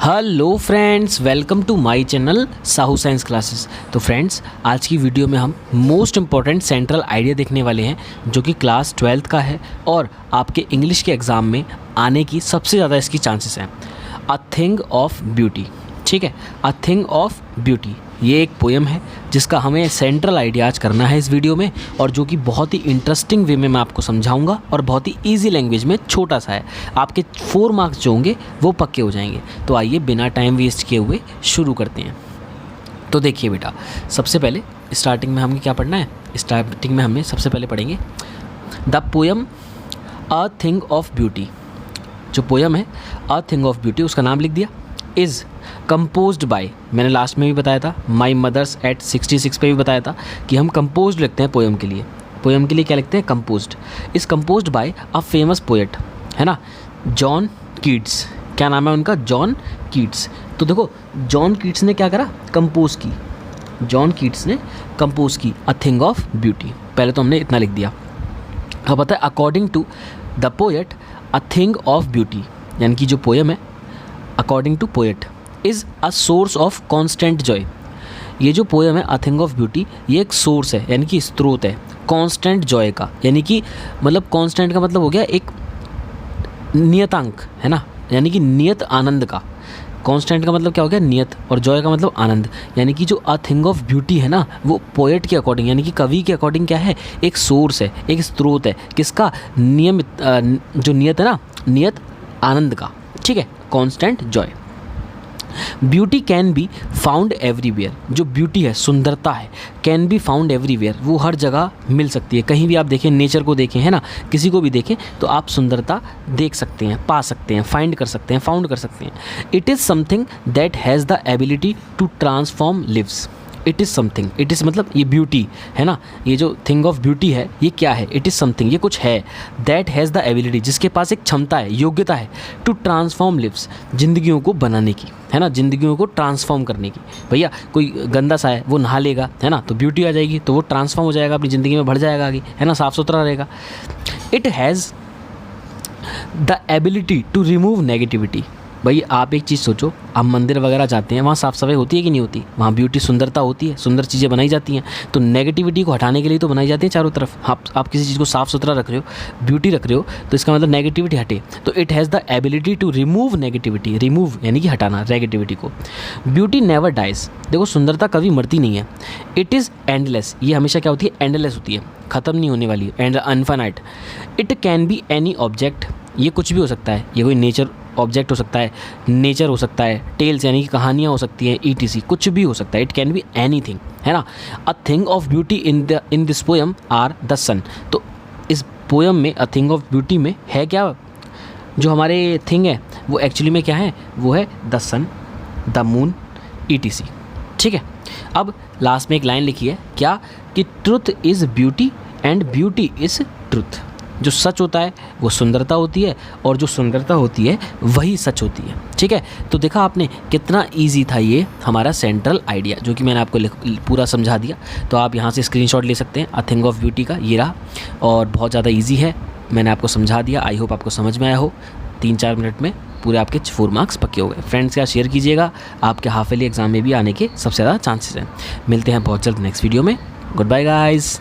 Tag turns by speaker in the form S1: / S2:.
S1: Hello friends, welcome to my channel Sahu science classes. तो friends, आज की वीडियो में हम मोस्ट इम्पॉर्टेंट सेंट्रल आइडिया देखने वाले हैं जो कि क्लास 12th का है और आपके इंग्लिश के एग्ज़ाम में आने की सबसे ज़्यादा इसकी चांसेस हैं। अ थिंग ऑफ ब्यूटी, ठीक है, अ थिंग ऑफ ब्यूटी ये एक पोएम है जिसका हमें सेंट्रल आइडिया आज करना है इस वीडियो में, और जो कि बहुत ही इंटरेस्टिंग वे में मैं आपको समझाऊंगा और बहुत ही इजी लैंग्वेज में, छोटा सा है। आपके 4 मार्क्स जो होंगे वो पक्के हो जाएंगे। तो आइए बिना टाइम वेस्ट किए हुए शुरू करते हैं। तो देखिए बेटा, सबसे पहले स्टार्टिंग में हमें क्या पढ़ना है? स्टार्टिंग में हमें सबसे पहले पढ़ेंगे the poem a thing of beauty. जो पोएम है अ थिंग ऑफ ब्यूटी, उसका नाम लिख दिया। इज़ कंपोज्ड बाय, मैंने लास्ट में भी बताया था, माई मदर्स एट 66 पे भी बताया था कि हम कंपोज्ड लिखते हैं पोएम के लिए। पोएम के लिए क्या लिखते हैं? Composed. Is composed bye a famous poet, है ना, जॉन कीट्स। क्या नाम है उनका? John Keats. तो देखो, जॉन कीट्स ने क्या करा? कंपोज की। जॉन कीट्स ने कंपोज की अ थिंग ऑफ ब्यूटी। पहले तो हमने इतना लिख दिया। अब बताए according to the poet a thing of beauty, यानी कि जो पोएम है according to poet is a source of constant joy. ये जो पोएम है अ थिंग ऑफ ब्यूटी, ये एक सोर्स है, यानी कि स्रोत है कॉन्स्टेंट जॉय का। यानी कि मतलब कॉन्स्टेंट का मतलब हो गया एक नियतांक, है ना, यानी कि नियत आनंद का। कॉन्स्टेंट का मतलब क्या हो गया? नियत, और जॉय का मतलब आनंद। यानी कि जो अ थिंग ऑफ ब्यूटी है ना, वो पोएट के अकॉर्डिंग, यानी कि कवि के अकॉर्डिंग क्या है? एक सोर्स है, एक स्रोत है। किसका? नियमित, जो नियत है ना, नियत आनंद का, ठीक है, constant Joy. Beauty can be found everywhere. जो ब्यूटी है, सुंदरता है, कैन बी फाउंड एवरीवेयर, वो हर जगह मिल सकती है। कहीं भी आप देखें, नेचर को देखें, है ना, किसी को भी देखें तो आप सुंदरता देख सकते हैं, पा सकते हैं, फाइंड कर सकते हैं, फाउंड कर सकते हैं। It is something that has the ability to transform lives. It is something, it is मतलब ये ब्यूटी है ना, ये जो थिंग ऑफ ब्यूटी है ये क्या है? इट इज़ समथिंग, ये कुछ है, दैट हैज़ द एबिलिटी, जिसके पास एक क्षमता है, योग्यता है, टू ट्रांसफॉर्म लिव्स, जिंदगियों को बनाने की, है ना, जिंदगियों को ट्रांसफॉर्म करने की। भैया कोई गंदा सा है, वो नहा लेगा, है ना, तो ब्यूटी आ जाएगी, तो वो ट्रांसफॉर्म हो जाएगा, अपनी ज़िंदगी में बढ़ जाएगा आगे, है ना, साफ़ सुथरा रहेगा। It has the ability to remove negativity. भाई आप एक चीज़ सोचो, आप मंदिर वगैरह जाते हैं, वहाँ साफ़ सफाई होती है कि नहीं होती? वहाँ ब्यूटी, सुंदरता होती है, सुंदर चीज़ें बनाई जाती हैं। तो नेगेटिविटी को हटाने के लिए तो बनाई जाती है चारों तरफ। आप किसी चीज़ को साफ़ सुथरा रख रहे हो, ब्यूटी रख रहे हो, तो इसका मतलब नेगेटिविटी हटे। तो it has the ability to remove negativity, remove यानी कि हटाना नेगेटिविटी को। Beauty never dies. देखो, सुंदरता कभी मरती नहीं है। इट इज़ एंडलेस, ये हमेशा क्या होती है? एंडलेस होती है, ख़त्म नहीं होने वाली, and infinite. It can be any object, ये कुछ भी हो सकता है, ये कोई नेचर ऑब्जेक्ट हो सकता है, नेचर हो सकता है, टेल्स यानी कि कहानियाँ हो सकती हैं, ETC कुछ भी हो सकता है। इट कैन बी एनीथिंग, है ना। A thing of beauty in this poem are the sun. तो इस पोएम में अ थिंग ऑफ ब्यूटी में है क्या? जो हमारे थिंग है वो एक्चुअली में क्या है? वो है the sun, the moon, ETC, ठीक है। अब लास्ट में एक लाइन लिखी है क्या? कि truth is beauty and beauty is truth. जो सच होता है वो सुंदरता होती है, और जो सुंदरता होती है वही सच होती है, ठीक है। तो देखा आपने कितना इजी था ये हमारा सेंट्रल आइडिया, जो कि मैंने आपको पूरा समझा दिया। तो आप यहाँ से स्क्रीनशॉट ले सकते हैं अ थिंग ऑफ ब्यूटी का, ये रहा, और बहुत ज़्यादा इजी है, मैंने आपको समझा दिया। आई होप आपको समझ में आया हो। 3-4 मिनट में पूरे आपके 4 मार्क्स पक्के हो गए। फ्रेंड्स क्या शेयर कीजिएगा, आपके हाफ ईयरली एग्जाम में भी आने के सबसे ज़्यादा चांसेस हैं। मिलते हैं बहुत जल्द नेक्स्ट वीडियो में। Good bye guys.